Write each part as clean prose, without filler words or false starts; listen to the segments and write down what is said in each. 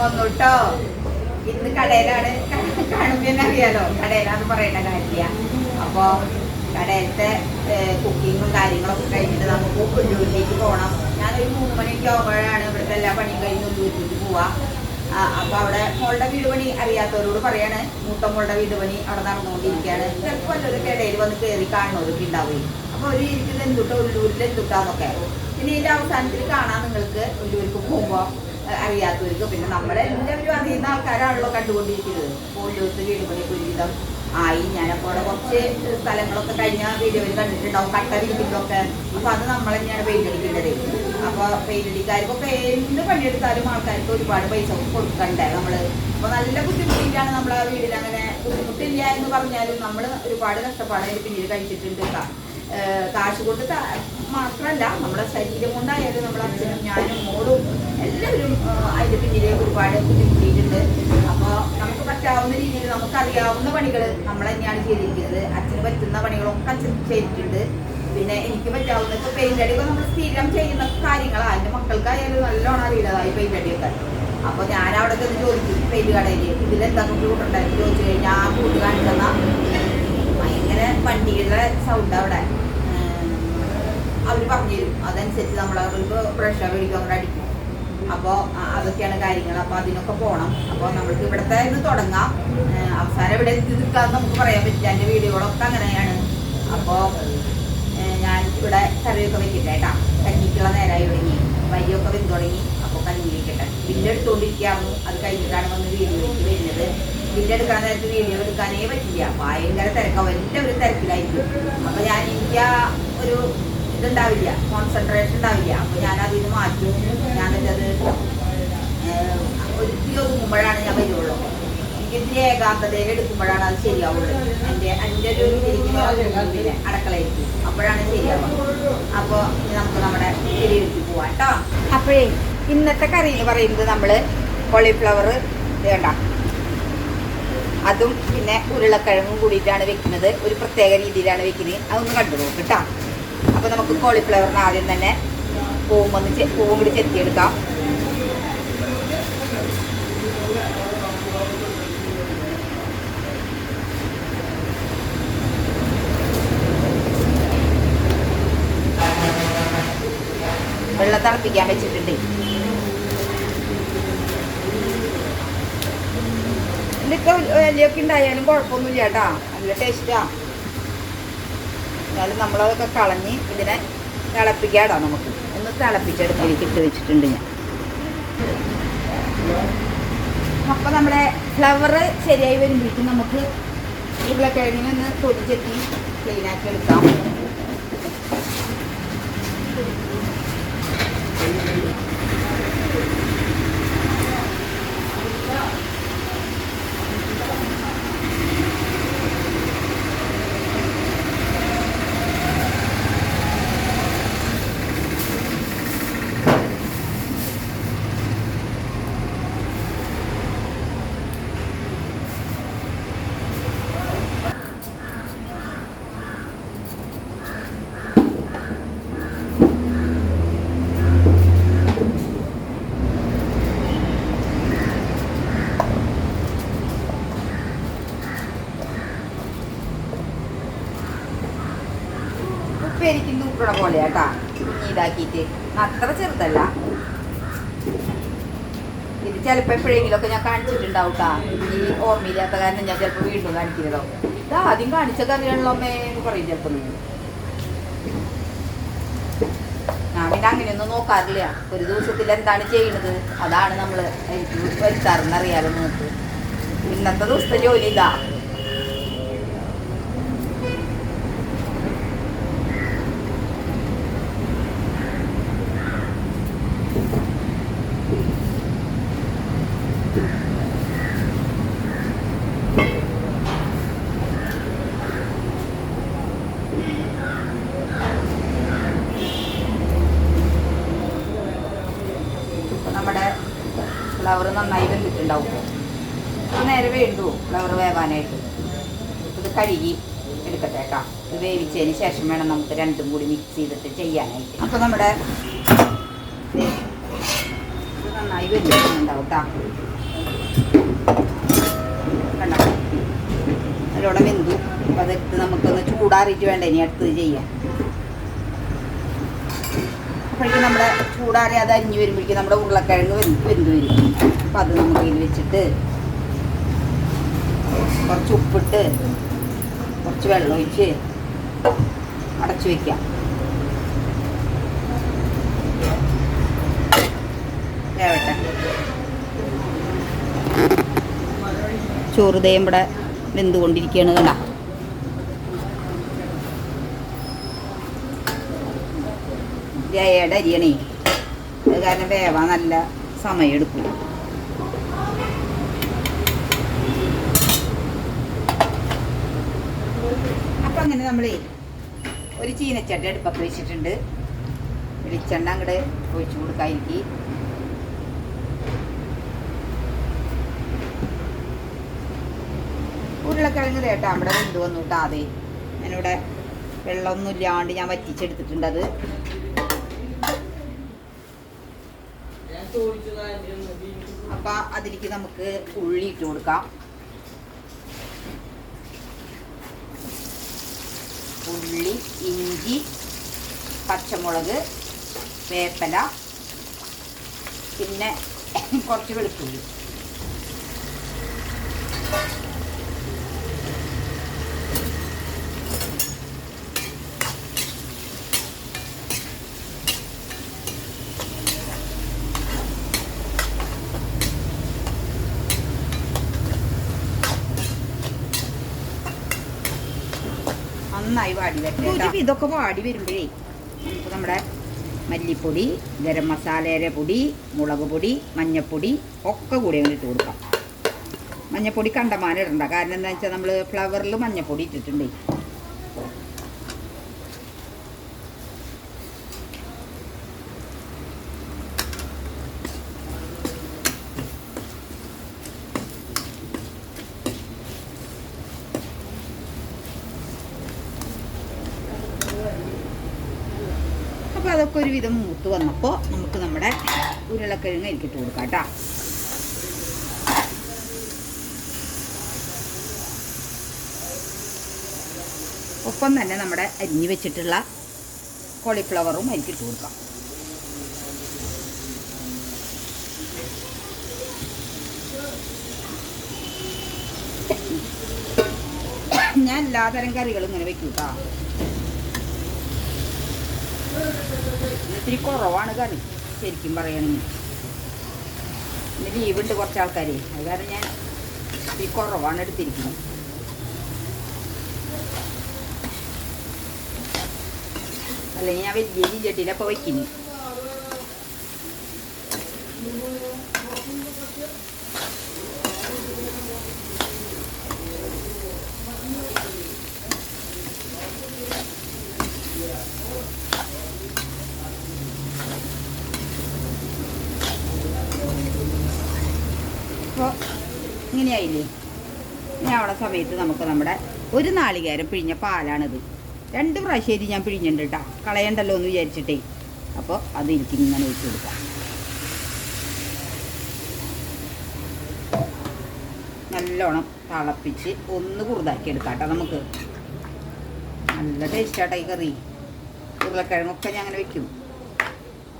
വന്നുട്ടോ. ഇന്ന് കടയിലാണ്. കാണുമ്പോൾ തന്നെ അറിയാലോ കടയിലാന്ന് പറയേണ്ട കാര്യമില്ല. അപ്പോൾ കടയിലത്തെ കുക്കിങ്ങും കാര്യങ്ങളൊക്കെ കഴിഞ്ഞിട്ട് നമുക്ക് ഉള്ളൂരിലേക്ക് പോകണം. ഞാനൊരു 3 മണിയൊക്കെ ആകുമ്പോഴാണ് ഇവിടുത്തെ എല്ലാ പണിയും കഴിഞ്ഞ് ഉള്ളൂരിലേക്ക് പോവാം. അപ്പോൾ അവിടെ മോളുടെ വീട് പണി അറിയാത്തവരോട് പറയാണ്, മൂത്ത മോളുടെ വീട് പണി അവിടെ നടന്നുകൊണ്ടിരിക്കുകയാണ്. ചിലപ്പോൾ വല്ലവരൊക്കെ ഇടയിൽ വന്ന് കയറി കാണുന്നവരൊക്കെ ഉണ്ടാവുകയും അപ്പോൾ ഒരു ഇരിക്കുന്നത് എന്തുട്ടോ ഉള്ളൂരിൽ എന്തുട്ടാന്നൊക്കെ. പിന്നെ ഇതിൻ്റെ അവസാനത്തിൽ കാണാൻ നിങ്ങൾക്ക് ഉള്ളൂർക്ക് പോകുമ്പോൾ അറിയാത്തവർക്ക്. പിന്നെ നമ്മളെല്ലാവരും അറിയുന്ന ആൾക്കാരാണല്ലോ കണ്ടുകൊണ്ടിരിക്കുന്നത്. അപ്പോൾ ഉള്ളൂർക്ക് വീട് പണി ഒരുവിധം ആയി. ഞാനപ്പോൾ അവിടെ കുറച്ച് സ്ഥലങ്ങളൊക്കെ കഴിഞ്ഞ വീഡിയോയിൽ കണ്ടിട്ടുണ്ടാവും, കട്ട വിരിക്കുന്നതൊക്കെ. അപ്പോൾ അത് നമ്മൾ തന്നെയാണ് പെയിന്റ് അടിക്കേണ്ടത്. അപ്പോൾ പെയിന്റ് അടിക്കാർക്കൊക്കെ എന്ത് പണിയെടുത്താലും ആൾക്കാർക്ക് ഒരുപാട് പൈസ കൊടുക്കണ്ടേ നമ്മൾ. അപ്പോൾ നല്ല ബുദ്ധിമുട്ടിയിട്ടാണ് നമ്മൾ ആ വീട്ടിൽ. അങ്ങനെ ബുദ്ധിമുട്ടില്ല എന്ന് പറഞ്ഞാലും നമ്മൾ ഒരുപാട് കഷ്ടപ്പാട് അതിന് പിന്നീട് കഴിച്ചിട്ടുണ്ട്. കാശ് കൊണ്ട് മാത്രമല്ല, നമ്മുടെ ശരീരം കൊണ്ടായാലും നമ്മുടെ അച്ഛനും ഞാനും മോളും എല്ലാവരും അതിൻ്റെ പിന്നിൽ ഒരുപാട് ബുദ്ധിമുട്ടിയിട്ടുണ്ട്. അപ്പോൾ നമുക്ക് പറ്റാവുന്ന രീതിയിൽ നമുക്കറിയാവുന്ന പണികൾ നമ്മൾ തന്നെയാണ് ചെയ്തിരിക്കുന്നത്. അച്ഛന് പറ്റുന്ന പണികളൊക്കെ അച്ഛൻ ചെയ്തിട്ടുണ്ട്. പിന്നെ എനിക്ക് പറ്റാവുന്ന ഇപ്പോൾ പെയിന്റ് അടിയൊക്കെ നമ്മൾ സ്ഥിരം ചെയ്യുന്ന കാര്യങ്ങളാണ്. എൻ്റെ മക്കൾക്കായാലും നല്ലോണം അറിയില്ലതായി പെയിന്റ് അടിയൊക്കെ. അപ്പോൾ ഞാൻ അവിടെ ചെന്ന് ചോദിക്കും പെയിന്റ് കടയിൽ, ഇതിലെന്താ കൂട്ടുണ്ടായിരുന്നു ചോദിച്ചു കഴിഞ്ഞാൽ ആ കൂട്ട് കാണിച്ചെന്ന ഭയങ്കര വണ്ടിയുടെ സൗണ്ട് അവിടെ അവർ പറഞ്ഞു തരും. അതനുസരിച്ച് നമ്മൾ അവർക്ക് ബ്രഷ് മേടിക്കും, അവിടെ അടിക്കും. അപ്പോൾ അതൊക്കെയാണ് കാര്യങ്ങൾ. അപ്പോൾ അതിനൊക്കെ പോകണം. അപ്പോൾ നമ്മൾക്ക് ഇവിടുത്തെ ഇത് തുടങ്ങാം. അവസാനം ഇവിടെ എത്തി നിൽക്കാമെന്ന് നമുക്ക് പറയാൻ പറ്റില്ല. എൻ്റെ വീഡിയോകളൊക്കെ അങ്ങനെയാണ്. അപ്പോൾ ഞാൻ ഇവിടെ കറിയൊക്കെ വെക്കട്ടെ കേട്ടോ. കഞ്ഞിക്കുള്ള നേരമായി തുടങ്ങി, വരിയൊക്കെ വെന്ത് തുടങ്ങി. അപ്പോൾ കഞ്ഞി വെക്കട്ടെ. ബില്ല് എടുത്തുകൊണ്ടിരിക്കാമെന്നു. അത് കഴിഞ്ഞിട്ടാണ് വന്ന് വീഡിയോയിലേക്ക് വരുന്നത്. ബില്ല് എടുക്കാൻ നേരത്ത് വീഡിയോ എടുക്കാനേ പറ്റില്ല, ഭയങ്കര തിരക്കാവും. എല്ലാവരും തിരക്കിലായിരിക്കും. അപ്പോൾ ഞാൻ എനിക്ക് ഒരു ഇതുണ്ടാവില്ല, കോൺസെൻട്രേഷൻ ഉണ്ടാവില്ല. അപ്പോൾ ഞാൻ അതിന് മാറ്റും. ഞാനത് ഒരിക്കലും ഒതുങ്ങുമ്പോഴാണ് ഞാൻ വരുള്ളൂ. എനിക്ക് ഇത്തിരി ഏകാന്തതയിൽ എടുക്കുമ്പോഴാണ് അത് ശരിയാവുള്ളൂ. എൻ്റെ ഒരു തിരിഞ്ഞ അടക്കളയിരിക്കും, അപ്പോഴാണ് ശരിയാവുക. അപ്പോൾ നമുക്ക് നമ്മുടെ ശരിയാക്കി പോവാം കേട്ടോ. അപ്പോഴേ ഇന്നത്തെ കറി എന്ന് പറയുന്നത് നമ്മൾ കോളിഫ്ലവർ വേണ്ട, അതും പിന്നെ ഉരുളക്കിഴങ്ങും കൂടിയിട്ടാണ് വെക്കുന്നത്. ഒരു പ്രത്യേക രീതിയിലാണ് വെക്കുന്നത്. അതൊന്ന് കണ്ടു നോക്ക് കേട്ടോ. അപ്പോൾ നമുക്ക് കോളിഫ്ലവറിന് ആദ്യം തന്നെ പൂവും കൂടി ചെത്തിയെടുക്കാം. വെള്ളം തിളപ്പിക്കാൻ വെച്ചിട്ടുണ്ട്. ഇതിലൊക്കെ വലിയൊക്കെ ഉണ്ടായാലും കുഴപ്പമൊന്നുമില്ല കേട്ടോ, നല്ല ടേസ്റ്റാണ്. എന്നാലും നമ്മളതൊക്കെ കളഞ്ഞ് ഇതിനെ തിളപ്പിക്കാടാ. നമുക്ക് ഒന്ന് തിളപ്പിച്ചെടുത്തിലേക്ക് ഇട്ട് വെച്ചിട്ടുണ്ട് ഞാൻ. അപ്പോൾ നമ്മുടെ ഫ്ലവർ ശരിയായി വരുമ്പോഴേക്കും നമുക്ക് ഉരുളക്കിഴങ്ങിനൊന്ന് തൊലിച്ചെത്തി ക്ലീനാക്കി എടുക്കാം. ഉപ്പേരിക്കും തൂക്കണ പോലെ കേട്ടാ, ഇതാക്കിയിട്ട് അത്ര ചെറുതല്ല. ഇത് ചിലപ്പോൾ എപ്പോഴെങ്കിലുമൊക്കെ ഞാൻ കാണിച്ചിട്ടുണ്ടാവും കേട്ടാ. ഈ ഓർമ്മയില്ലാത്ത കാരണം ഞാൻ ചിലപ്പോൾ വീണ്ടും കാണിക്കുന്നതോ. ഇത് ആദ്യം കാണിച്ച കറിയാണല്ലോ അമ്മേ എന്ന് പറയും ചിലപ്പോൾ. ഞാൻ പിന്നെ അങ്ങനെയൊന്നും നോക്കാറില്ല. ഒരു ദിവസത്തിൽ എന്താണ് ചെയ്യുന്നത് അതാണ് നമ്മൾ എനിക്ക് വരുത്താറെന്ന് അറിയാലോ നിങ്ങൾക്ക്. ഇന്നത്തെ ദിവസത്തെ ജോലി ഇതാ. നമ്മുടെ ഫ്ലവർ നന്നായി വെന്തിട്ടുണ്ടാവും. നേരെ വേണ്ടു ഫ്ലവർ വേവാനായിട്ട്. ഇത് കഴുകി എടുക്കട്ടെ കേട്ടോ. ഇത് വേവിച്ചതിന് ശേഷം വേണം നമുക്ക് രണ്ടും കൂടി മിക്സ് ചെയ്തിട്ട് ചെയ്യാനായിട്ട്. അപ്പോൾ നമ്മുടെ ഇത് നന്നായി വെന്തിട്ടുണ്ടാവും കേട്ടോ. കണ്ട നല്ലോണം വെന്തു. അപ്പം അതെടുത്ത് നമുക്കൊന്ന് ചൂടാറിയിട്ട് വേണ്ട ഇനി അടുത്തത് ചെയ്യാം. അപ്പോഴേക്കും നമ്മുടെ ചൂടാറി അത് അരിഞ്ഞ് വരുമ്പോഴേക്കും നമ്മുടെ ഉരുളക്കിഴങ്ങ് വെന്ത് വരും. അപ്പം അത് നമുക്ക് ഇതിൽ വെച്ചിട്ട് കുറച്ച് ഉപ്പിട്ട് കുറച്ച് വെള്ളം ഒഴിച്ച് അടച്ചു വയ്ക്കാം. വേവട്ടെ. ചോറ് ദേ ഇവിടെ വെന്തുകൊണ്ടിരിക്കുകയാണ്. കണ്ട ജയയുടെ അരിയണേ, അത് കാരണം വേവാൻ നല്ല സമയം എടുക്കും. അപ്പം അങ്ങനെ നമ്മളേ ഒരു ചീനച്ചട്ടി അടുപ്പത്ത് വെച്ചിട്ടുണ്ട്. വെളിച്ചെണ്ണ അങ്ങോട്ട് ഒഴിച്ചു കൊടുക്കാതിരിക്കി. ഉരുളക്കിഴങ്ങ് തേട്ടാ നമ്മുടെ വെന്ത് വന്നു കേട്ടോ. അതെ ഞാനിവിടെ വെള്ളമൊന്നും ഇല്ലാണ്ട് ഞാൻ വറ്റിച്ചെടുത്തിട്ടുണ്ട്. അത് അപ്പം അതിലേക്ക് നമുക്ക് ഉള്ളി ഇട്ട് കൊടുക്കാം. ഉള്ളി, ഇഞ്ചി, പച്ചമുളക്, വേപ്പില, പിന്നെ കുറച്ച് വെളുത്തുള്ളി. നന്നായി വാടി വരട്ടെ. ഇതൊക്കെ വാടി വരുമ്പോഴേ നമുക്ക് നമ്മുടെ മല്ലിപ്പൊടി, ഗരം മസാലയുടെ പൊടി, മുളക് പൊടി, മഞ്ഞൾപ്പൊടി ഒക്കെ കൂടി അങ്ങനെ ഇട്ട് കൊടുക്കാം. മഞ്ഞൾപ്പൊടി കണ്ടമാനം ഇടണ്ട. കാരണം എന്താ വെച്ചാൽ നമ്മൾ ഫ്ലവറിൽ മഞ്ഞൾപ്പൊടി ഇട്ടിട്ടുണ്ട്. അപ്പോൾ അതൊക്കെ ഒരുവിധം മൂത്ത് വന്നപ്പോൾ നമുക്ക് നമ്മുടെ ഉരുളക്കിഴങ്ങ് ഇട്ട് കൊടുക്കാം കേട്ടോ. ഒപ്പം തന്നെ നമ്മുടെ അരിഞ്ഞ് വെച്ചിട്ടുള്ള കോളിഫ്ലവറും ഇട്ട് കൊടുക്കാം. ഞാൻ എല്ലാതരം കറികളും ഇങ്ങനെ വെക്കും കേട്ടോ. ഇത്തിരി കുറവാണ് കറി ശരിക്കും പറയുകയാണെങ്കിൽ. പിന്നെ ലീവുണ്ട് കുറച്ച് ആൾക്കാർ, അത് കാരണം ഞാൻ ഇത്തിരി കുറവാണ് എടുത്തിരിക്കുന്നത്. അല്ലെങ്കിൽ ഞാൻ വലിയ ചട്ടിയിലപ്പോൾ വയ്ക്കുന്നു. അപ്പോൾ ഇങ്ങനെയായില്ലേ. ഇനി അവിടെ സമയത്ത് നമുക്ക് നമ്മുടെ ഒരു നാളികേരം പിഴിഞ്ഞ പാലാണിത്. 2 പ്രാവശ്യം ഞാൻ പിഴിഞ്ഞിട്ടുണ്ട് കേട്ടോ, കളയണ്ടല്ലോ എന്ന് വിചാരിച്ചിട്ടേ. അപ്പോൾ അത് എനിക്ക് ഇങ്ങനെ ഒഴിച്ച് കൊടുക്കാം. നല്ലോണം തിളപ്പിച്ച് ഒന്ന് കുറുതാക്കി എടുക്കാം കേട്ടോ. നമുക്ക് നല്ല ടേസ്റ്റാട്ടോ ഈ കറി. ഉരുളക്കിഴങ്ങൊക്കെ ഞാൻ അങ്ങനെ വെക്കും.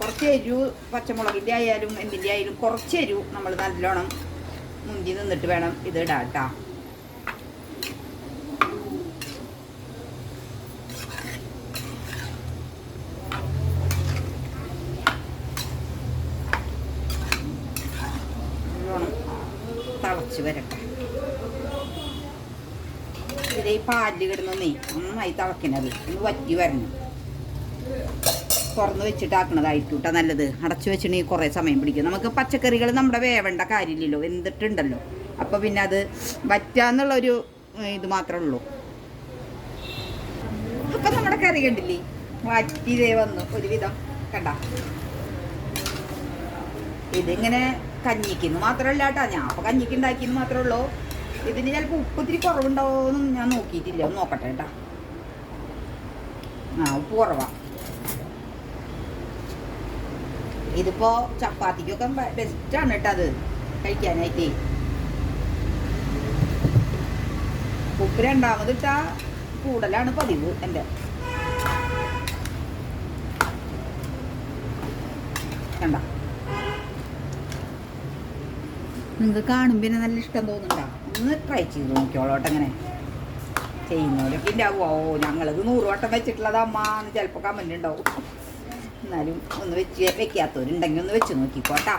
കുറച്ച് എരിവ് പച്ചമുളകിൻ്റെ ആയാലും എന്തിൻ്റെ ആയാലും കുറച്ച് എരിവ് നമ്മൾ നല്ലോണം മുന്തി നിന്നിട്ട് വേണം ഇത് ഇടാം കേട്ടോ. തിളച്ച് വരട്ടെ. ഇതിൽ ഈ പാലിൽ കിടന്നൊന്നേ നന്നായി തിളക്കണത് ഒന്ന് വറ്റി വരണം. തുറന്ന് വെച്ചിട്ടാക്കണതായിരിക്കും കേട്ടോ നല്ലത്. അടച്ചു വെച്ചിട്ടുണ്ടെങ്കിൽ കുറേ സമയം പിടിക്കും. നമുക്ക് പച്ചക്കറികൾ നമ്മുടെ വേവേണ്ട കാര്യമില്ലല്ലോ, വെന്തിട്ടുണ്ടല്ലോ. അപ്പോൾ പിന്നെ അത് വറ്റാന്നുള്ളൊരു ഇത് മാത്രമേ ഉള്ളൂ. അപ്പം നമ്മുടെ കറി കണ്ടില്ലേ, വറ്റിതേ വന്നു ഒരുവിധം. കണ്ട ഇതിങ്ങനെ കഞ്ഞിക്കുന്നു മാത്രമല്ല കേട്ടോ. ഞാൻ അപ്പോൾ കഞ്ഞിക്ക് ഉണ്ടാക്കിയെന്ന് മാത്രമേ ഉള്ളൂ. ഇതിന് ചിലപ്പോൾ ഉപ്പ് ഇത്തിരി കുറവുണ്ടാവുമെന്നും ഞാൻ നോക്കിയിട്ടില്ല. ഒന്ന് നോക്കട്ടെ കേട്ടോ. ഉപ്പ് കുറവാണ്. ഇതിപ്പോൾ ചപ്പാത്തിക്കൊക്കെ ബെസ്റ്റാണ് കേട്ടോ അത് കഴിക്കാനായിട്ട്. രണ്ടാമതിട്ട കൂടുതലാണ് പതിവ് എൻ്റെ. കണ്ട നിങ്ങൾക്ക് കാണും പിന്നെ നല്ല ഇഷ്ടം തോന്നുന്നുണ്ടോ? ഒന്ന് ട്രൈ ചെയ്ത് നോക്കിയോളോട്ടെ. അങ്ങനെ ചെയ്യുന്നവരൊക്കെ ഉണ്ടാവുമോ? ഞങ്ങളത് 100 വട്ടം വെച്ചിട്ടുള്ളത് അമ്മ എന്ന് ചിലപ്പോൾ കമൻ്റ് ഉണ്ടാവും. എന്നാലും ഒന്ന് വെക്കാത്തവരുണ്ടെങ്കിൽ ഒന്ന് വെച്ച് നോക്കിക്കോട്ടാ.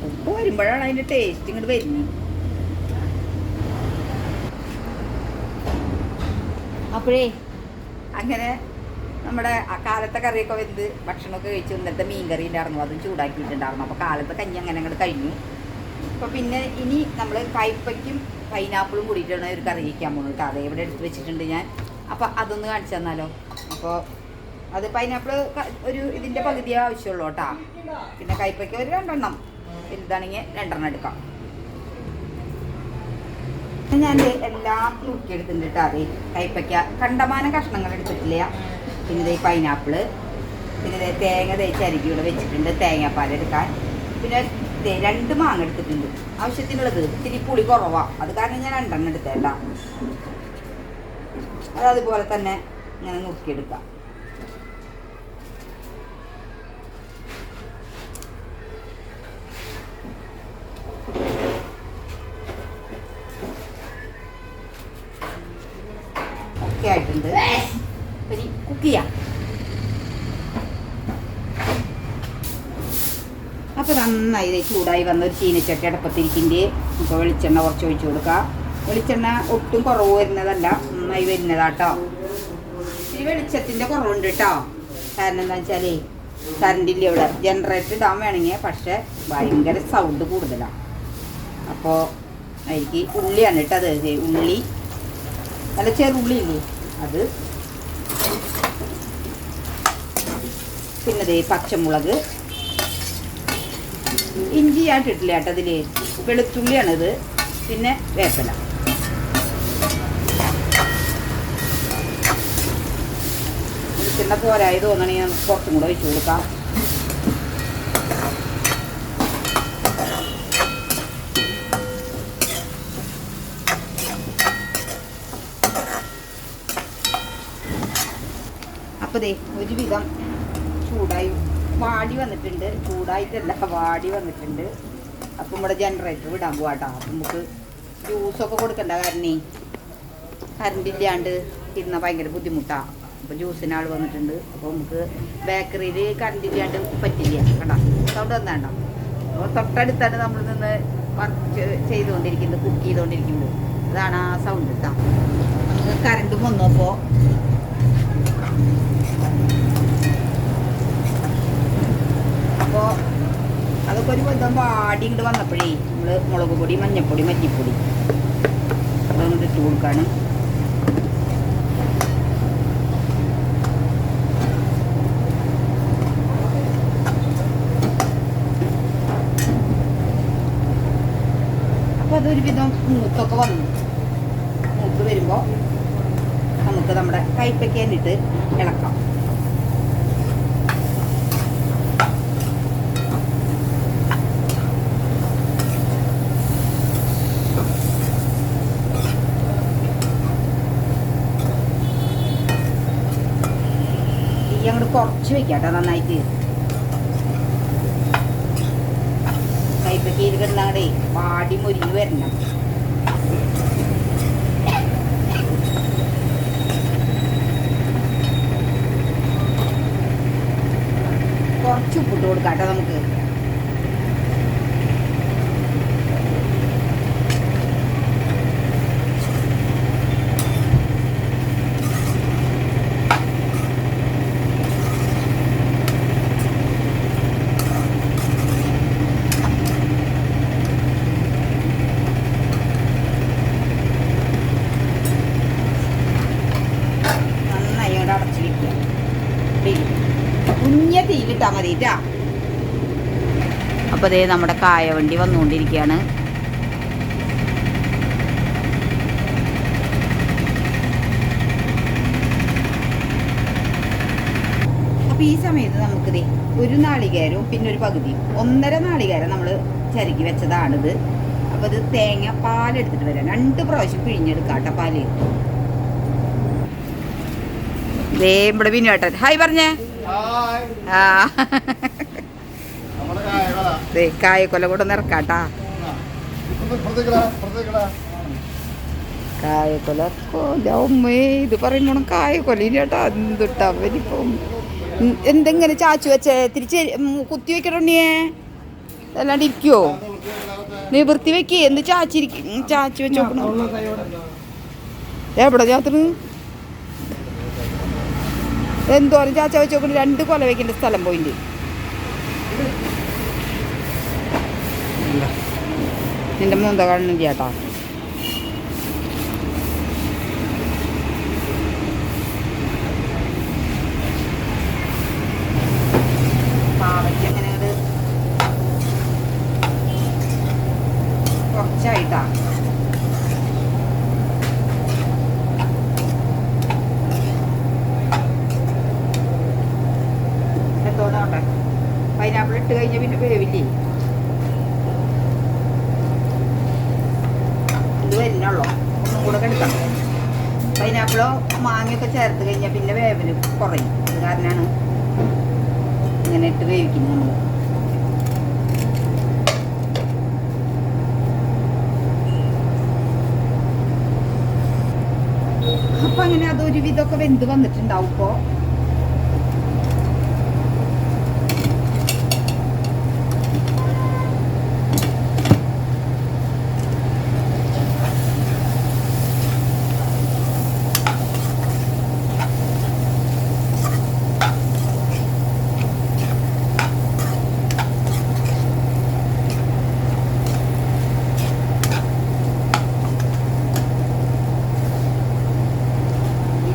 ഉപ്പ് വരുമ്പോഴാണ് അതിൻ്റെ ടേസ്റ്റ് ഇങ്ങോട്ട് വരുന്നത്. അപ്പോഴേ അങ്ങനെ നമ്മുടെ ആ കാലത്തെ കറിയൊക്കെ വെന്ത് ഭക്ഷണമൊക്കെ കഴിച്ചു. ഇന്നത്തെ മീൻ കറി ഉണ്ടായിരുന്നു, അതും ചൂടാക്കിയിട്ടുണ്ടായിരുന്നു. അപ്പോൾ കാലത്തെ കഞ്ഞി അങ്ങനെ അങ്ങോട്ട് കഴിഞ്ഞു. അപ്പോൾ പിന്നെ ഇനി നമ്മൾ കയ്പ്പയ്ക്കും പൈനാപ്പിളും കൂടിയിട്ടാണ് ഒരു കറി വയ്ക്കാൻ പോകുന്നത് കേട്ടോ. അതേ ഇവിടെ എടുത്ത് വെച്ചിട്ടുണ്ട് ഞാൻ. അപ്പോൾ അതൊന്ന് കാണിച്ചു തന്നാലോ? അപ്പോൾ അത് പൈനാപ്പിൾ ഒരു ഇതിൻ്റെ പകുതിയേ ആവശ്യമുള്ളൂ കേട്ടോ. പിന്നെ കയ്പ്പയ്ക്ക് ഒരു 2 എണ്ണം, വലുതാണെങ്കിൽ 2 എണ്ണം എടുക്കാം. ഞാൻ എല്ലാം നുറുക്കിയെടുത്തിട്ടുണ്ട് കേട്ടോ. അതെ, കയ്പ്പയ്ക്ക കണ്ടമാനം കഷ്ണങ്ങൾ എടുത്തിട്ടില്ല. പിന്നെ ഇതേ പൈനാപ്പിള്, പിന്നെ ഇതേ തേങ്ങ തേച്ച് അരികി ഇവിടെ വെച്ചിട്ടുണ്ട്, തേങ്ങാപ്പാലെടുക്കാൻ. പിന്നെ 2 മാങ്ങ എടുത്തിട്ടുണ്ട് ആവശ്യത്തിനുള്ളത്. ഇത്തിരി പുളി കുറവാണ്, അത് കാരണം ഞാൻ 2 എണ്ണം എടുത്തേട്ടാ. അതുപോലെ തന്നെ ഇങ്ങനെ നുറുക്കിയെടുക്കാം. ഒക്കെ ആയിട്ടുണ്ട്. ഇനി കുക്ക് ചെയ്യാം. അപ്പോൾ നന്നായി ചൂടായി വന്ന ഒരു ചീനച്ചട്ടി അടുപ്പത്തിരിക്കിൻ്റെ. ഇപ്പോൾ വെളിച്ചെണ്ണ കുറച്ച് ഒഴിച്ചു കൊടുക്കുക. വെളിച്ചെണ്ണ ഒട്ടും കുറവ് വരുന്നതല്ല, നന്നായി വരുന്നതാട്ടോ. ഇത്തിരി വെളിച്ചത്തിൻ്റെ കുറവുണ്ട് കേട്ടോ. കാരണം എന്താ വെച്ചാൽ കറണ്ടില്ല ഇവിടെ. ജനറേറ്റർ ഇടാൻ വേണമെങ്കിൽ, പക്ഷേ ഭയങ്കര സൗണ്ട് കൂടുതലാണ്. അപ്പോൾ അതിലേക്ക് ഉള്ളിയാണ് കേട്ടോ. അത് ഉള്ളി, നല്ല ചെറുള്ളി ഇല്ലേ അത്, പിന്നെ ദേ പച്ചമുളക്, ഇഞ്ചി ആയിട്ടിട്ടില്ല കേട്ടോ അതിൽ, വെളുത്തുള്ളിയാണിത്, പിന്നെ വേപ്പില. വെളിച്ചെണ്ണ പോരായി തോന്നണമെങ്കിൽ നമുക്ക് കുറച്ചും കൂടെ ഒഴിച്ചു കൊടുക്കാം. അപ്പോൾ ദേ ഒരുവിധം ചൂടായി വാടി വന്നിട്ടുണ്ട്. ചൂടായിട്ടല്ല, വാടി വന്നിട്ടുണ്ട്. അപ്പം ഇവിടെ ജനറേറ്റർ വിടാൻ പോവാട്ടോ. അപ്പം നമുക്ക് ജ്യൂസൊക്കെ കൊടുക്കണ്ട, കാരണേ കറണ്ടില്ലാണ്ട് ഇരുന്ന ഭയങ്കര ബുദ്ധിമുട്ടാണ്. അപ്പോൾ ജ്യൂസിനാൾ വന്നിട്ടുണ്ട്. അപ്പോൾ നമുക്ക് ബേക്കറിയിൽ കറണ്ടില്ലാണ്ട് പറ്റില്ല. കണ്ടോ സൗണ്ട് വന്നാണ്ടോ? അപ്പോൾ തൊട്ടടുത്താണ് നമ്മൾ നിന്ന് വർക്ക് ചെയ്തുകൊണ്ടിരിക്കുന്നത്, കുക്ക് ചെയ്തുകൊണ്ടിരിക്കുമ്പോൾ. അതാണ് ആ സൗണ്ട് കേട്ടോ. നമുക്ക് കറണ്ട് വന്നപ്പോൾ അപ്പോൾ അതൊക്കെ ഒരു വിധം വാടി ഇങ്ങോട്ട് വന്നപ്പോഴേ നമ്മൾ മുളക് പൊടി, മഞ്ഞൾപ്പൊടി, മല്ലിപ്പൊടി അതങ്ങോട്ട് ഇട്ട് കൊടുക്കാണ്. അപ്പോൾ അതൊരു വിധം മൂത്തൊക്കെ വന്നു. മൂത്ത് വരുമ്പോൾ നമുക്ക് നമ്മുടെ കയ്പ്പയ്ക്ക എന്നിട്ട് ഇളക്കാം. അങ്ങോട്ട് കുറച്ച് വെക്കാട്ടോ നന്നായിട്ട്. കയ്പ്പയ്ക്കയിൽ കിടന്നാടേ പാടി മൊരിഞ്ഞ് വരണം. കുറച്ച് ഉപ്പിട്ട് കൊടുക്കാട്ടോ നമുക്ക്. കുഞ്ഞ തീയിലിട്ടാ മതിട്ടാ. അപ്പോൾ ദേ നമ്മുടെ കായവണ്ടി വന്നുകൊണ്ടിരിക്കുകയാണ്. അപ്പം ഈ സമയത്ത് നമുക്കിത് ഒരു നാളികേരവും പിന്നെ ഒരു പകുതിയും 1.5 നാളികേരം നമ്മൾ ചരുക്കി വെച്ചതാണിത്. അപ്പോൾ ഇത് തേങ്ങ പാലെടുത്തിട്ട് വരാം. 2 പ്രാവശ്യം പിഴിഞ്ഞെടുക്കാട്ട പാല്. ദേ ഇവിടെ വിനുവേട്ടൻ ഹായ് പറഞ്ഞേ. ആ ദേ കായക്കൊല കൂടെ നിറക്കാട്ടാ. കായക്കൊല ഉമ്മേ ഇത് പറയുമ്പോൾ കായക്കൊല ചേട്ടാ എന്തിട്ടാ അവരിപ്പം എന്തെങ്ങനെ ചാച്ചു വെച്ചേ തിരിച്ച് കുത്തി വെക്കണേ അല്ലാണ്ട് ഇരിക്കുവോ? നിവൃത്തി വെക്കേ എന്ത് ചാച്ചു വെച്ച് നോക്കണം. എവിടെ ചാത്തിന് എന്തോരം ചാച്ച വെച്ച് നോക്കണ 2 കൊല വെക്കേണ്ട സ്ഥലം പോയിന്റ്. നിന്റെ മൂന്ത കാണുന്നില്ല ചേട്ടാ. പാവയ്ക്ക് അങ്ങനെ കുറച്ചായിട്ടാ. എന്തോന്നോട്ടെ പൈനാപ്പിൾ ഇട്ട് കഴിഞ്ഞാൽ പിന്നെ വേവില്ലേ. ഇത് വരുന്നുള്ളൂ, ഒന്നും കൂടെ എടുക്കണം. പൈനാപ്പിളോ മാങ്ങയൊക്കെ ചേർത്ത് കഴിഞ്ഞാൽ പിന്നെ വേവല് കുറയും. അത് കാരണമാണ് ഇങ്ങനെ ഇട്ട് വേവിക്കുന്നത് നമ്മൾ. അപ്പം അങ്ങനെ അതൊരു വിധമൊക്കെ വെന്ത് വന്നിട്ടുണ്ടാവും. ഇപ്പോൾ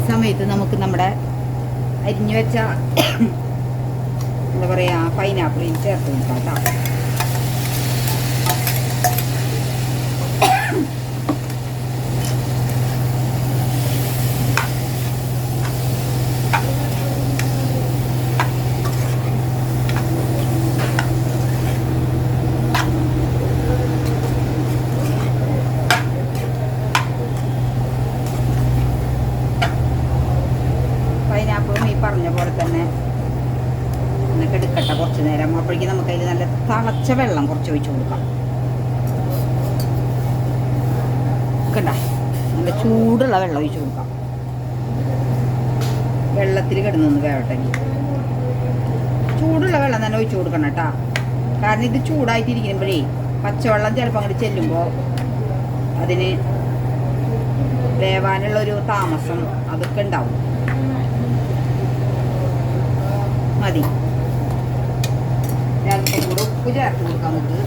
സമയത്ത് നമുക്ക് നമ്മുടെ അരിഞ്ഞു വെച്ച എന്താ പറയുക പൈനാപ്പിളിൽ ചേർത്ത് കൊടുക്കാം കേട്ടോ. പറഞ്ഞ പോലെ തന്നെ എന്നിട്ട് എടുക്കട്ടെ കുറച്ച് നേരം. അപ്പോഴേക്കും നമുക്ക് അതിൽ നല്ല തിളച്ച വെള്ളം കുറച്ച് ഒഴിച്ച് കൊടുക്കാം. കണ്ട നല്ല ചൂടുള്ള വെള്ളം ഒഴിച്ച് കൊടുക്കാം. വെള്ളത്തിൽ കിടന്നൊന്ന് വേവട്ടെ. ചൂടുള്ള വെള്ളം തന്നെ ഒഴിച്ച് കൊടുക്കണം കേട്ടോ. കാരണം ഇത് ചൂടായിട്ടിരിക്കുമ്പോഴേ പച്ചവെള്ളം ചിലപ്പോൾ അങ്ങോട്ട് ചെല്ലുമ്പോൾ അതിന് വേവാനുള്ളൊരു താമസം അതൊക്കെ ഉണ്ടാവും. മതി. രണ്ടും കൂടെ ഉപ്പ് ചേർത്ത് കൊടുക്കാം. നമുക്ക്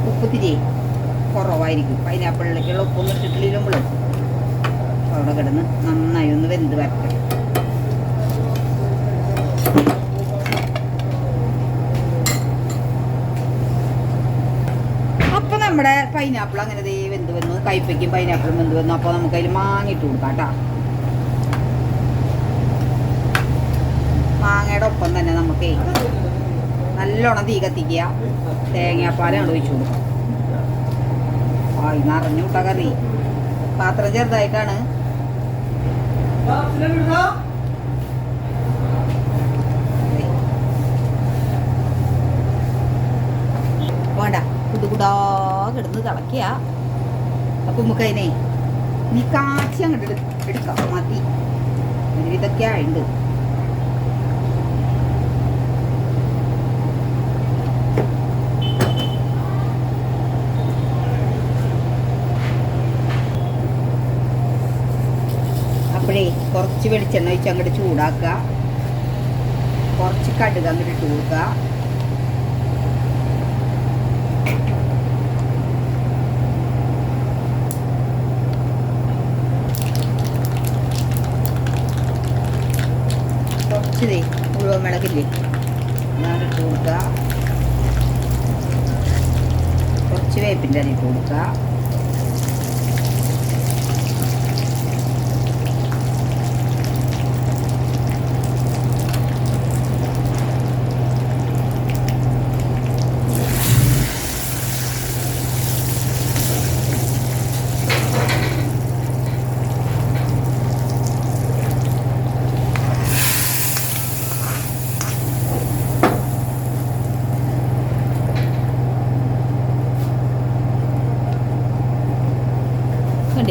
ഉപ്പ് തിരി കുറവായിരിക്കും. പൈനാപ്പിളിലേക്കുള്ള ഉപ്പൊന്നും ഇട്ടിട്ടില്ലുമ്പോൾ അവിടെ കിടന്ന് നന്നായി ഒന്ന് വെന്ത് വരട്ടെ. അപ്പം നമ്മുടെ പൈനാപ്പിൾ അങ്ങനെ വെന്ത് വന്നു. കയ്പ്പയ്ക്കും പൈനാപ്പിളും വെന്ത് വന്നു. അപ്പോൾ നമുക്ക് അതിൽ മാങ്ങിയിട്ട് കൊടുക്കാം കേട്ടോ. മാങ്ങയുടെ ഒപ്പം തന്നെ നമുക്ക് നല്ലോണം തീ കത്തിക്കുക. തേങ്ങാപ്പാലാണ് ഒഴിച്ചു കൊടുക്കുക. ഇന്ന് അറിഞ്ഞു വിട്ട കറി. പാത്രം ചെറുതായിട്ടാണ്. വേണ്ട കുടുകുടാ കിടന്ന് തിളക്കുക. അപ്പം നമുക്ക് അതിനെ നീ കാച്ചി അങ്ങോട്ട് എടുക്കാം. മതി, ഇതൊക്കെ ആയിട്ടുണ്ട്. അപ്പോഴേ കുറച്ച് വെളിച്ചെണ്ണ ഒഴിച്ച് അങ്ങോട്ട് ചൂടാക്കുക. കുറച്ച് കടുക് അങ്ങോട്ട് ഇട്ട് കൊടുക്കുക. കുറച്ച് മുഴുവൻ മിളകില്ലേ ഞാൻ ഇട്ട് കൊടുക്കുക. കുറച്ച് വേപ്പിൻ്റെ അരി ഇട്ട് കൊടുക്കുക.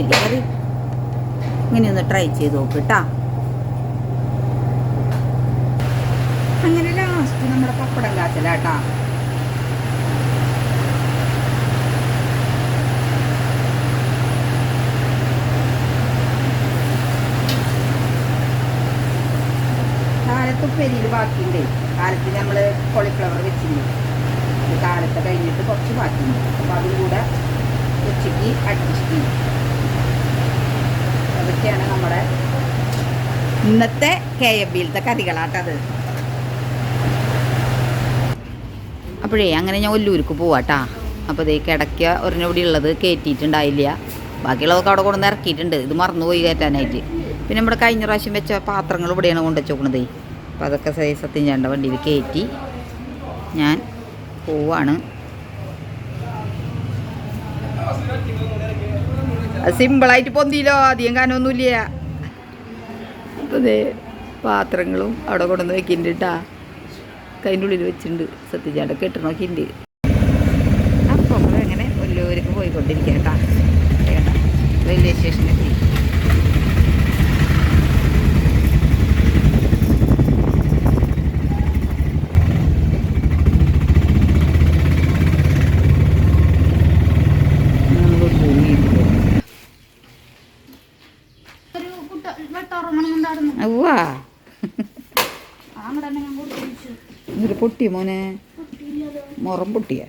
ഇഷ്ടമില്ല കറി. ഇങ്ങനെയൊന്ന് ട്രൈ ചെയ്ത് നോക്ക് കേട്ടാ. അങ്ങനെ ലാസ്റ്റ് നമ്മുടെ പപ്പടം കാച്ചലാട്ടാ. കാലത്ത് ഉപ്പേരിയിൽ ബാക്കിയുണ്ട്. കാലത്ത് നമ്മൾ കോളിഫ്ലവർ വെച്ചിരുന്നു. കാലത്ത് കഴിഞ്ഞിട്ട് കുറച്ച് ബാക്കിയുണ്ട്. അപ്പോൾ അതും കൂടെ ഉച്ചയ്ക്ക് അഡ്ജസ്റ്റ് ചെയ്യും. അതൊക്കെയാണ് നമ്മുടെ ഇന്നത്തെ KFBയിലത്തെ കറികളാട്ടത്. അപ്പോഴേ അങ്ങനെ ഞാൻ ഒല്ലൂർക്ക് പോവാട്ടാ. അപ്പോൾ ഇതേ കിടക്ക ഒരെണ്ണവിടെ ഉള്ളത് കയറ്റിയിട്ടുണ്ടായില്ല. ബാക്കിയുള്ളതൊക്കെ അവിടെ കൊണ്ടുവന്ന് ഇറക്കിയിട്ടുണ്ട്. ഇത് മറന്നുപോയി കയറ്റാനായിട്ട്. പിന്നെ നമ്മുടെ കഴിഞ്ഞ പ്രാവശ്യം വെച്ച പാത്രങ്ങൾ ഇവിടെയാണ് കൊണ്ടുവച്ചോക്കണത്. അപ്പോൾ അതൊക്കെ സത്യം ചെയ്യേണ്ട വണ്ടിയിൽ കയറ്റി ഞാൻ പോവാണ്. അത് സിമ്പിളായിട്ട് പൊന്തിയില്ലോ, അധികം കാനൊന്നുമില്ല. അപ്പോൾ അതേ പാത്രങ്ങളും അവിടെ കൊണ്ടുവന്ന് വെക്കുന്നുണ്ട് കേട്ടാ. അതിൻ്റെ ഉള്ളിൽ വെച്ചിട്ടുണ്ട്. സത്യജാണ്ട കെട്ടി നോക്കിയിട്ടുണ്ട്. അപ്പോൾ നമ്മളങ്ങനെ ഒല്ലൂർക്ക് പോയിക്കൊണ്ടിരിക്കുക കേട്ടാ. കേട്ടാ റെയിൽവേ സ്റ്റേഷനിലെത്തി. ഉവ്വാ എന്നിട്ട് പൊട്ടിയ മോനെ, മുറം പൊട്ടിയ.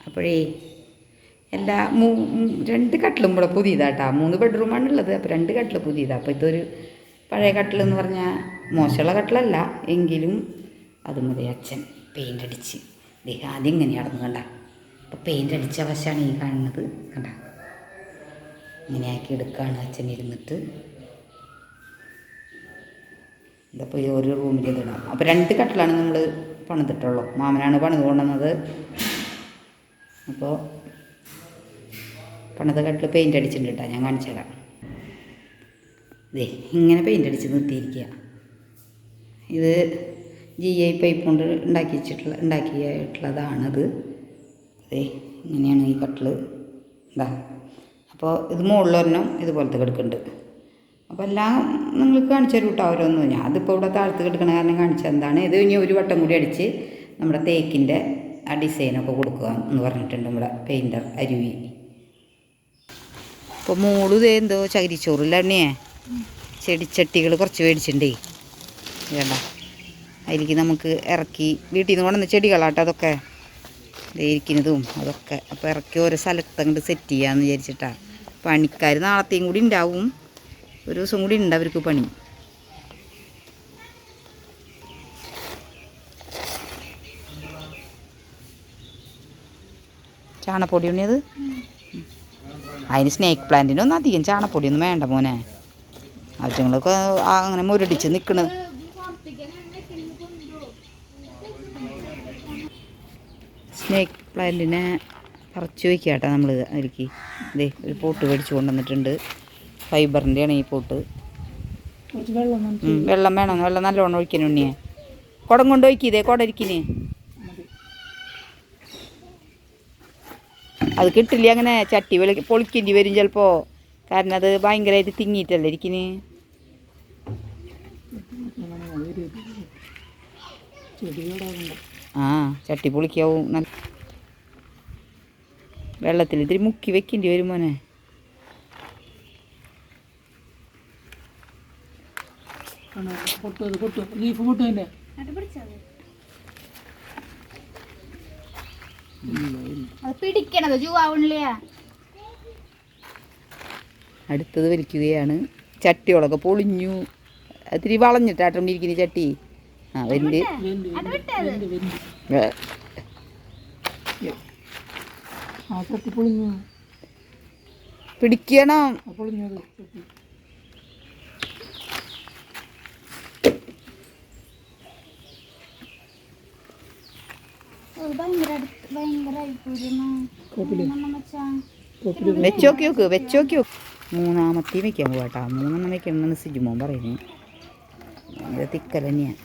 അപ്പോഴേ എല്ലാ 2 കട്ടിലും ഇവിടെ പുതിയതാട്ടാ. 3 ബെഡ്റൂമാണുള്ളത്. അപ്പോൾ 2 കട്ടിൽ പുതിയതാണ്. അപ്പോൾ ഇതൊരു പഴയ കട്ടിലെന്ന് പറഞ്ഞാൽ മോശമുള്ള കട്ടിലല്ല എങ്കിലും അത് മതി. അച്ഛൻ പെയിൻ്റ് അടിച്ച് ആദ്യം ഇങ്ങനെ നടന്നു കണ്ട. അപ്പോൾ പെയിൻ്റ് അടിച്ച വശമാണ് ഈ കാണുന്നത് കണ്ട. ഇങ്ങനെയാക്കി എടുക്കുകയാണ് അച്ഛൻ ഇരുന്നിട്ട്. ഇതപ്പോൾ ഈ ഒരു റൂമിൽ ഇതിടാം. അപ്പോൾ 2 കട്ടിലാണ് നമ്മൾ പണിതിട്ടുള്ളൂ. മാമനാണ് പണിത് കൊണ്ടുവന്നത്. അപ്പോൾ പണിത കട്ടിൽ പെയിൻ്റ് അടിച്ചിട്ടുണ്ട് കേട്ടോ. ഞാൻ കാണിച്ചു തരാം. ഇതേ ഇങ്ങനെ പെയിൻ്റ് അടിച്ച് നിർത്തിയിരിക്കുക. ഇത് GI പൈപ്പ് കൊണ്ട് ഉണ്ടാക്കിയിട്ടുള്ളതാണത്. അതെ ഇങ്ങനെയാണ് ഈ കട്ടിൽ എന്താ. അപ്പോൾ ഇത് മുകളിലൊരെണ്ണം ഇതുപോലത്തെ കിടക്കുന്നുണ്ട്. അപ്പോൾ എല്ലാം നിങ്ങൾക്ക് കാണിച്ചു തരും കേട്ടോ ഓരോന്നും. ഞാൻ അതിപ്പോൾ ഇവിടെ താഴത്ത് കിടക്കണ കാരണം കാണിച്ചത് എന്താണ്. ഇത് ഇനി ഒരു വട്ടം കൂടി അടിച്ച് നമ്മുടെ തേക്കിൻ്റെ ആ ഡിസൈനൊക്കെ കൊടുക്കുക എന്ന് പറഞ്ഞിട്ടുണ്ട് നമ്മുടെ പെയിൻ്റർ അരുവി. അപ്പോൾ മോള് ഇതേ എന്തോ ചകിരിച്ചോറില്ല എണ്ണയെ ചെടിച്ചട്ടികൾ കുറച്ച് മേടിച്ചിട്ടുണ്ടേ. വേണ്ട അതിലേക്ക് നമുക്ക് ഇറക്കി വീട്ടിൽ നിന്ന് കൊണ്ടുവന്ന ചെടികളാട്ടോ അതൊക്കെ ഇരിക്കുന്നതും അതൊക്കെ. അപ്പോൾ ഇറക്കി ഓരോ സ്ഥലത്ത് അങ്ങോട്ട് സെറ്റ് ചെയ്യാമെന്ന് വിചാരിച്ചിട്ടാണ്. പണിക്കാർ നാളത്തെയും കൂടി ഉണ്ടാവും. ഒരു ദിവസം കൂടി ഉണ്ട് അവർക്ക് പണി. ചാണപ്പൊടി ഉണ്ണിയത് അതിന് സ്നേക്ക് പ്ലാന്റിനൊന്നും അധികം ചാണപ്പൊടിയൊന്നും വേണ്ട മോനെ. ആവശ്യങ്ങളൊക്കെ അങ്ങനെ മുരടിച്ച് നിൽക്കണ്. സ്നേക്ക് പ്ലാന്റിനെ പറിച്ച് വയ്ക്കുക കേട്ടോ നമ്മൾ. അതിലേക്ക് ഇതേ ഒരു പോട്ട് മേടിച്ച് കൊണ്ടുവന്നിട്ടുണ്ട്. ഫൈബറിൻ്റെയാണ് ഈ പോട്ട്. വെള്ളം വേണം. വെള്ളം നല്ലോണം ഒഴിക്കണം ഉണ്ണിയെ. കുടം കൊണ്ട് ഒഴിക്കിതേ കുടരിക്കിന്. അത് കിട്ടില്ല അങ്ങനെ. ചട്ടി പൊളിക്കേണ്ടി വരും ചിലപ്പോൾ. കാരണം അത് ഭയങ്കരമായിട്ട് തിങ്ങിയിട്ടല്ലേ ഇരിക്കിന്. ആ ചട്ടി പൊളിക്കാവും. നല്ല വെള്ളത്തിൽ ഇത്തിരി മുക്കി വെക്കേണ്ടി വരും മോനെ. അടുത്തത് വലിക്കുകയാണ്. ചട്ടികളൊക്കെ പൊളിഞ്ഞു. ഇത്തിരി വളഞ്ഞിട്ടാട്ടം ഇരിക്കുന്ന ചട്ടി. ആ വെന്ത് പിടിക്കണം. വെച്ചോക്കി നോക്ക് വെച്ചോക്കി നോക്ക്. മൂന്നാമത്തെ വെക്കാൻ പോവാട്ടാ. 3 വെക്കണമെന്ന് സിജുമോൻ പറയുന്നു. ഭയങ്കര തിക്കൽ തന്നെയാണ്.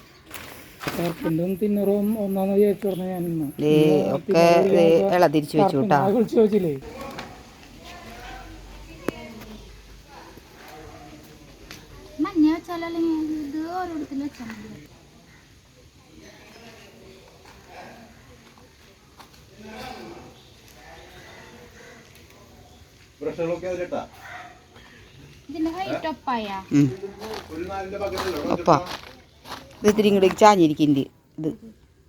ഒക്കെ ഇളതിരിച്ചു വെച്ചു കേട്ടാ. ഒപ്പാ ഇത് ഇത്തിരി ഇങ്ങോട്ട് ചാഞ്ഞിരിക്കുന്നുണ്ട്.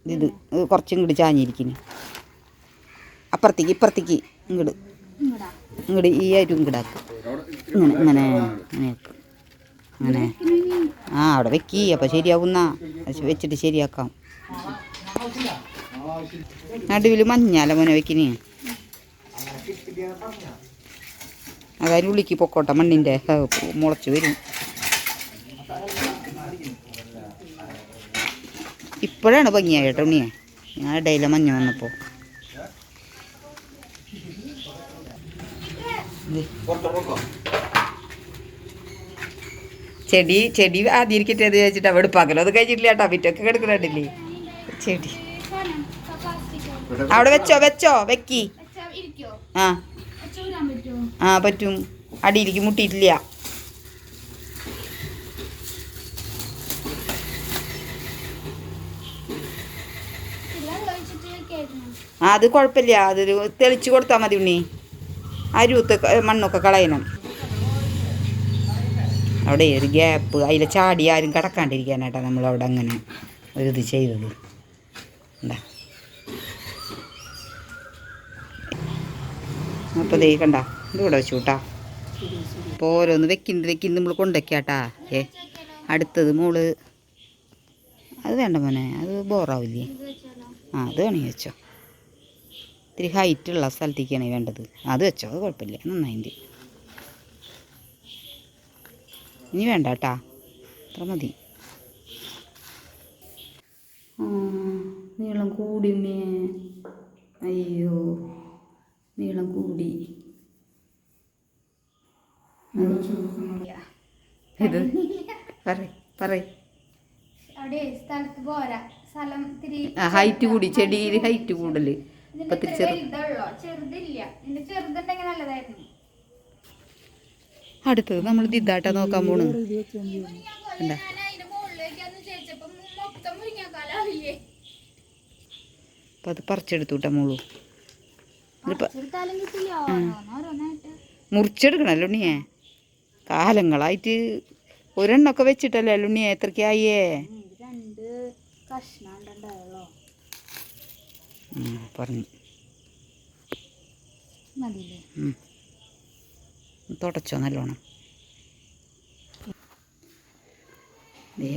ഇത് കുറച്ചും ഇങ്ങോട്ട് ചാഞ്ഞിരിക്കുന്നു. ഇപ്പുറത്തേക്ക് ഇങ്ങോട്ട് ഈ ആയിട്ട് ഇങ്ങോട്ടാക്കും. ഇങ്ങനെ അങ്ങനെയാക്കും. അങ്ങനെ അവിടെ വെക്കി. അപ്പം ശരിയാവുന്ന വെച്ചിട്ട് ശരിയാക്കാം. നടുവിൽ മഞ്ഞാല മോനെ വെക്കിന്. അതായത് ഉള്ളിക്ക് പൊക്കോട്ടെ. മണ്ണിൻ്റെ മുളച്ച് വരും. ഇപ്പോഴാണ് ഭംഗിയായിട്ടോ ഉണ്ണിയെ. ഞാൻ ഇടയിലെ മഞ്ഞ വന്നപ്പോൾ ചെടി ആദ്യം ഇരിക്കട്ടെ എന്ന് ചോദിച്ചിട്ട് അവിടെ പകലോ അത് കഴിഞ്ഞിട്ടില്ല കേട്ടോ. വിറ്റൊക്കെ കിടക്കുന്നുണ്ടില്ലേ ചെടി. അവിടെ വെച്ചോ വെക്കി. ആ പറ്റും. അടിയിലേക്ക് മുട്ടിയിട്ടില്ല. അത് കുഴപ്പമില്ല. അതൊരു തെളിച്ച് കൊടുത്താൽ മതി ഉണ്ണി. അരുവത്ത് മണ്ണൊക്കെ കളയണം. അവിടെ ഒരു ഗ്യാപ്പ് അതിൽ ചാടി ആരും കിടക്കാണ്ടിരിക്കാനായിട്ടാണ് നമ്മളവിടെ അങ്ങനെ ഒരിത് ചെയ്തത്. എന്താ അപ്പോൾ ദേ കണ്ട ഇതിവിടെ വെച്ചു കൂട്ടാ. അപ്പോൾ ഓരോന്ന് വെക്കുന്ന നമ്മൾ കൊണ്ടുവയ്ക്കാട്ടാ. അടുത്തത് മോള് അത് വേണ്ട മോനെ, അത് ബോറാവില്ലേ. അത് വേണമെങ്കിൽ വെച്ചോ. ഇത്തിരി ഹൈറ്റുള്ള സ്ഥലത്തേക്കാണ് വേണ്ടത്. അത് വെച്ചോ, അത് കുഴപ്പമില്ല. നന്നായിട്ട് ഇനി വേണ്ട കേട്ടാ. അത്ര മതി. നീളം കൂടി ഉണ്ണിയെ. അയ്യോ നീളം കൂടി. ഇത് ഹൈറ്റ് കൂടി. ചെടിയിൽ ഹൈറ്റ് കൂടല്. അടുത്തത് നമ്മൾ ദിദാട്ട നോക്കാൻ പോണ്. അപ്പൊ അത് പറിച്ചെടുത്തുട്ടാ മോളു. മുറിച്ചെടുക്കണല്ലോ ഉണ്ണിയെ. കാലങ്ങളായിട്ട് ഒരെണ്ണൊക്കെ വെച്ചിട്ടല്ലേ ഉണ്ണിയെ. എത്രക്കായേ പറഞ്ഞു. തുടച്ചോ നല്ലോണം.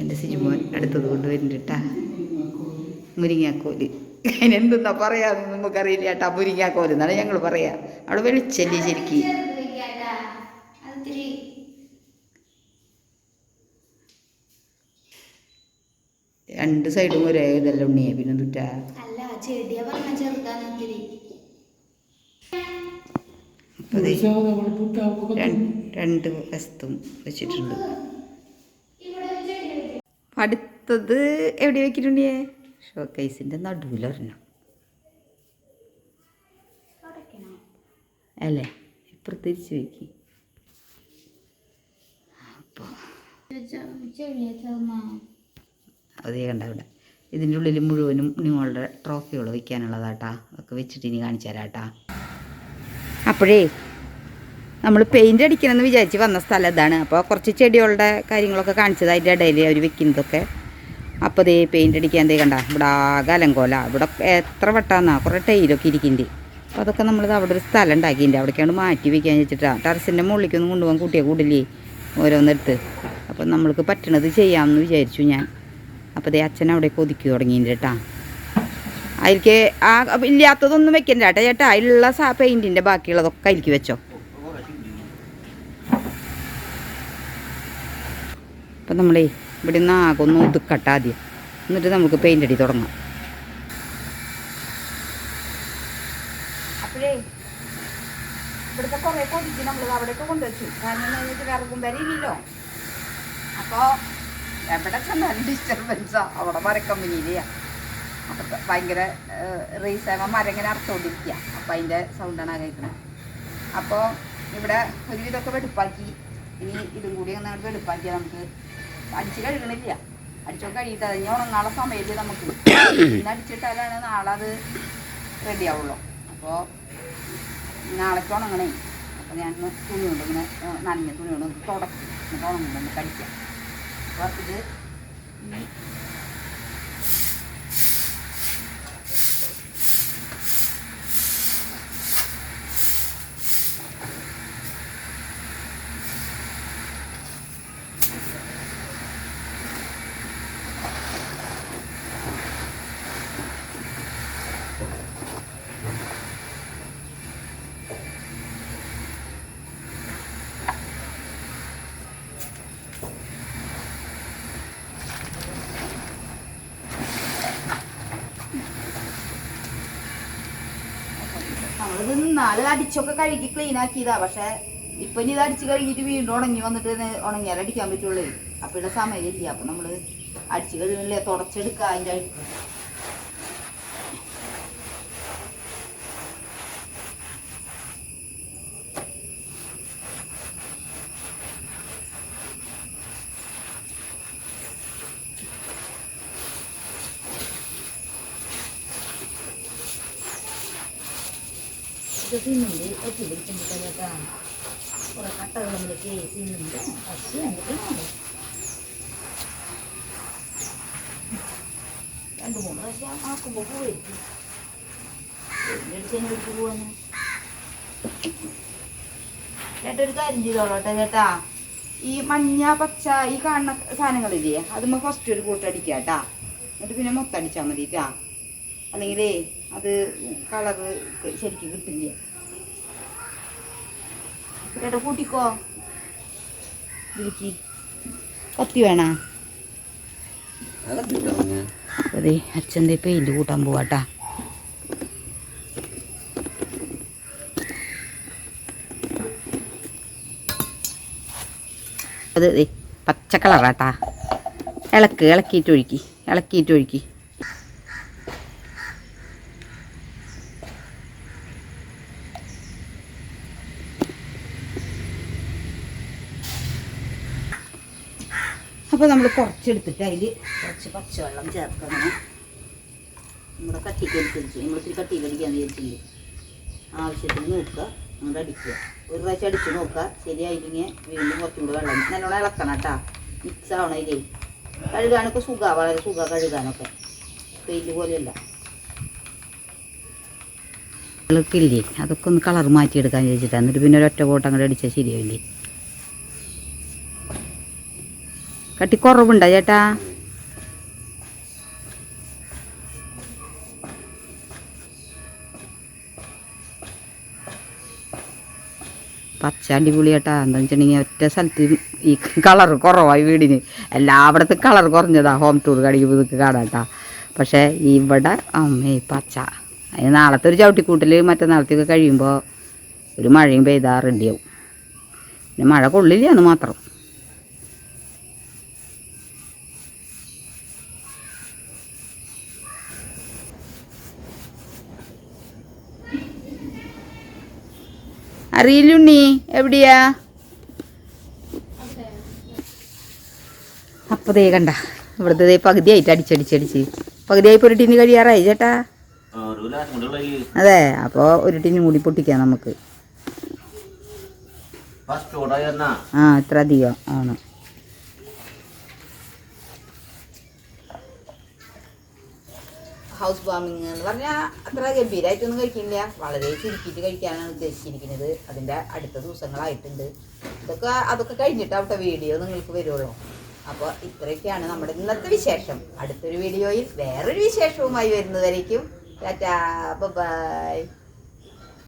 എൻ്റെ സിജുമോൻ അടുത്തത് കൊണ്ടുവരുന്നുണ്ട് കേട്ടാ. മുരിങ്ങാക്കോല്. അതിനെന്തെന്നാ പറയാന്ന് നമുക്കറിയില്ല കേട്ടാ. മുരിങ്ങാക്കോല് എന്നാണ് ഞങ്ങൾ പറയാ. അവിടെ വെളിച്ചല്ലേ ശരിക്ക്. രണ്ട് സൈഡും ഒരേ ഇതല്ല ഉണ്ണിയെ. പിന്നെ തുറ്റാ രണ്ട് വസ്തും വെച്ചിട്ടുണ്ട്. അടുത്തത് എവിടെ വെച്ചിട്ടുണ്ടേ? ഷോക്കേസിൻ്റെ നടുവിലൊരെണ്ണം അല്ലേ. ഇപ്പുറത്ത് തിരിച്ച് വെക്കി. അപ്പോൾ അതേ കണ്ട അവിടെ. ഇതിൻ്റെ ഉള്ളിൽ മുഴുവനും നിങ്ങളുടെ ട്രോഫികൾ വയ്ക്കാനുള്ളതാട്ടാ. അതൊക്കെ വെച്ചിട്ട് ഇനി കാണിച്ചു തരാട്ടാ. അപ്പോഴേ നമ്മൾ പെയിൻ്റ് അടിക്കണമെന്ന് വിചാരിച്ച് വന്ന സ്ഥലം ഇതാണ്. അപ്പോൾ കുറച്ച് ചെടികളുടെ കാര്യങ്ങളൊക്കെ കാണിച്ചത് അതിൻ്റെ ഇടയിൽ അവർ വെക്കുന്നതൊക്കെ. അപ്പോൾ ദേ പെയിൻ്റ് അടിക്കാൻ ദേ കണ്ട ഇവിടെ ആകെ അലങ്കോല. ഇവിടെ എത്ര വട്ടാന്നാ കുറേ ടൈലൊക്കെ ഇരിക്കുന്നുണ്ട്. അപ്പോൾ അതൊക്കെ നമ്മളിത് അവിടെ ഒരു സ്ഥലം ഉണ്ടാക്കിയിട്ടുണ്ട്. അവിടേക്കാണ് മാറ്റി വയ്ക്കാൻ വെച്ചിട്ടാണ്. ടെറസിൻ്റെ മുകളിലേക്കൊന്നും കൊണ്ടുപോകാൻ കൂട്ടിയാൽ കൂടില്ലേ ഓരോന്നെടുത്ത്. അപ്പോൾ നമ്മൾക്ക് പറ്റണത് ചെയ്യാമെന്ന് വിചാരിച്ചു ഞാൻ. അപ്പോൾ ദേ അച്ഛൻ അവിടെ കൊതിക്ക് തുടങ്ങിയിട്ടുണ്ട് കേട്ടാ. അതിലേക്ക് ആ ഇല്ലാത്തതൊന്നും വെക്കണ്ട ചേട്ടാ. ചേട്ടാ അതിലുള്ള പെയിൻറ്റിൻ്റെ ബാക്കിയുള്ളതൊക്കെ അതിലേക്ക് വെച്ചോ. അപ്പം നമ്മളേ ഇവിടെ നിന്ന് ആകെ ഒന്ന് ഒതുക്കട്ടെ ആദ്യം. എന്നിട്ട് നമുക്ക് പെയിൻ്റ് അടി തുടങ്ങാം. നോക്കി നമ്മൾ അവിടെയൊക്കെ കൊണ്ടുവച്ചു. കാരണം എന്താ വെച്ചാൽ വിറകും വരെ ഇല്ലല്ലോ. അപ്പോൾ എവിടെ ചെന്നാലും ഡിസ്റ്റർബൻസാണ്. അവിടെ മരക്കമ്പനിയിലെയാണ്. അപ്പോൾ ഭയങ്കര റീസേവ മരം ഇങ്ങനെ അറുത്തോണ്ടിരിക്കുക. അപ്പോൾ അതിൻ്റെ സൗണ്ടാണ് കേൾക്കുന്നത്. അപ്പോൾ ഇവിടെ ഒരുവിധമൊക്കെ വെടുപ്പാക്കി. ഇനി ഇതും കൂടി ഒന്നങ്ങോട്ട് വെടുപ്പാക്കിയാൽ നമുക്ക് അടിച്ച് കഴുകണില്ല. അടിച്ചൊക്കെ കഴിയിട്ട് അതിന് ഉണങ്ങാനുള്ള സമയത്ത് നമുക്ക് ഇന്ന് അടിച്ചിട്ടാലാണ് നാളെ അത് റെഡി ആവുള്ളൂ. അപ്പോൾ നാളേക്ക് ഉണങ്ങണേ. അപ്പോൾ ഞാൻ തുണി കൊണ്ട് ഇങ്ങനെ നനഞ്ഞ തുണി കൊണ്ട് നമുക്ക് തുടക്കും. എന്നിട്ട് ഉണങ്ങുമ്പോൾ നമുക്ക് അടിക്കാം. അപ്പോൾ ഇത് നമ്മളിത് നാളെ അടിച്ചൊക്കെ കഴുകി ക്ലീൻ ആക്കിയതാ. പക്ഷെ ഇപ്പൊ ഇനി ഇത് അടിച്ച് കഴുകിയിട്ട് വീണ്ടും ഉണങ്ങി വന്നിട്ട് ഉണങ്ങിയാൽ അടിക്കാൻ പറ്റുള്ളൂ. അപ്പൊ ഇവിടെ സമയമില്ല. അപ്പൊ നമ്മള് അടിച്ച് കഴുകില്ലേ തുടച്ചെടുക്കുക. അതിൻ്റെ തിന്നുണ്ട് ഒത്തിരിക്കുന്നുണ്ട് കേട്ടാ. കുറെ കട്ടകൾ നമ്മളൊക്കെ തിന്നുണ്ട്. പക്ഷേ എന്നിട്ട് 2-3 പ്രാവശ്യം ആക്കുമ്പോൾ പോയിരിക്കും. എടുത്ത് പോവാന്ന് ചേട്ടാ ഒരു കാര്യം ചെയ്തോളട്ടെ ചേട്ടാ. ഈ മഞ്ഞ പച്ച ഈ കാണുന്ന സാധനങ്ങളില്ലേ അതുമ്മ ഫസ്റ്റ് ഒരു കൂട്ടടിക്കുക കേട്ടാ. എന്നിട്ട് പിന്നെ മൊത്തം അടിച്ചാൽ മതിട്ടാ. അല്ലെങ്കിലേ അത് കളറ് ശരിക്കും കിട്ടില്ല. ചേട്ടാ കൂട്ടിക്കോ. ഇതിലേക്ക് കത്തി വേണ. അതെ അച്ഛൻ്റെ പെയിന്റ് കൂട്ടാൻ പോവാട്ടാ. അത് പച്ച കളറാട്ടാ. ഇളക്കിയിട്ടൊഴുക്കി. അപ്പോൾ നമ്മൾ കുറച്ചെടുത്തിട്ട് അതിൽ കുറച്ച് പച്ചവെള്ളം ചേർക്കണം. നമ്മുടെ കട്ടിക്കനുസരിച്ച് നമ്മളിത്തിരി കട്ടിയിലടിക്കാന്ന് വിചാരിച്ചില്ലേ. ആവശ്യത്തിന് നോക്കുക, അങ്ങോട്ട് അടിക്കുക. ഒരു പ്രാവശ്യം അടിച്ച് നോക്കുക. ശരിയായില്ലെങ്കിൽ വീണ്ടും കുറച്ചും കൂടെ വെള്ളം നല്ലോണം ഇളക്കണം കേട്ടോ. മിക്സ് ആവണം. ഇതിലേ കഴുകാനൊക്കെ സുഖമാണ്, വളരെ സുഖമാണ് കഴുകാനൊക്കെ. പെയിൻറ്റ് പോലെയല്ല. ഇല്ലേ അതൊക്കെ ഒന്ന് കളർ മാറ്റിയെടുക്കാൻ ചോദിച്ചിട്ടാണ്. എന്നിട്ട് പിന്നെ ഒരൊറ്റ കോട്ടം അങ്ങോട്ട് അടിച്ചാൽ ശരിയാവില്ലേ. കട്ടി കുറവുണ്ടോ ചേട്ടാ? പച്ച അടിപൊളി ചേട്ടാ. എന്താണെന്ന് വെച്ചിട്ടുണ്ടെങ്കിൽ ഒറ്റ സ്ഥലത്ത് ഈ കളർ കുറവായി വീടിന്. എല്ലായിടത്തും കളർ കുറഞ്ഞതാ. ഹോം ടൂർ കടിക്കുമ്പോൾ ഇതൊക്കെ കാണാട്ടാ. പക്ഷേ ഇവിടെ അമ്മേ പച്ച. അതിന് നാളത്തെ ഒരു ചവിട്ടിക്കൂട്ടൽ മറ്റന്നാളത്തേക്ക് കഴിയുമ്പോൾ ഒരു മഴയും പെയ്താൽ റെഡിയാവും. പിന്നെ മഴ കൊള്ളില്ല എന്ന് മാത്രം. അറിയില്ലുണ്ണി എവിടെയാ? അപ്പോൾ ദേ കണ്ട ഇവിടുത്തെ പകുതിയായിട്ട് അടിച്ചടിച്ചടിച്ച് പകുതിയായി ഒരു ടിന്ന് കഴിയാറായി ചേട്ടാ. അതെ, അപ്പോൾ ഒരു ടിന്നും കൂടി പൊട്ടിക്കാം നമുക്ക്. ഇത്ര അധികം ആണ്. ഹൗസ് വാമിങ് എന്ന് പറഞ്ഞാൽ അത്ര ഗംഭീരമായിട്ടൊന്നും കഴിക്കില്ല. വളരെ ചുരുക്കിയിട്ട് കഴിക്കാനാണ് ഉദ്ദേശിച്ചിരിക്കുന്നത്. അതിൻ്റെ അടുത്ത ദിവസങ്ങളായിട്ടുണ്ട്. അതൊക്കെ കഴിഞ്ഞിട്ട് അവിടെ വീഡിയോ നിങ്ങൾക്ക് വരുള്ളൂ. അപ്പോൾ ഇത്രയൊക്കെയാണ് നമ്മുടെ ഇന്നത്തെ വിശേഷം. അടുത്തൊരു വീഡിയോയിൽ വേറൊരു വിശേഷവുമായി വരുന്നതായിരിക്കും. ടാറ്റാ, ബൈ.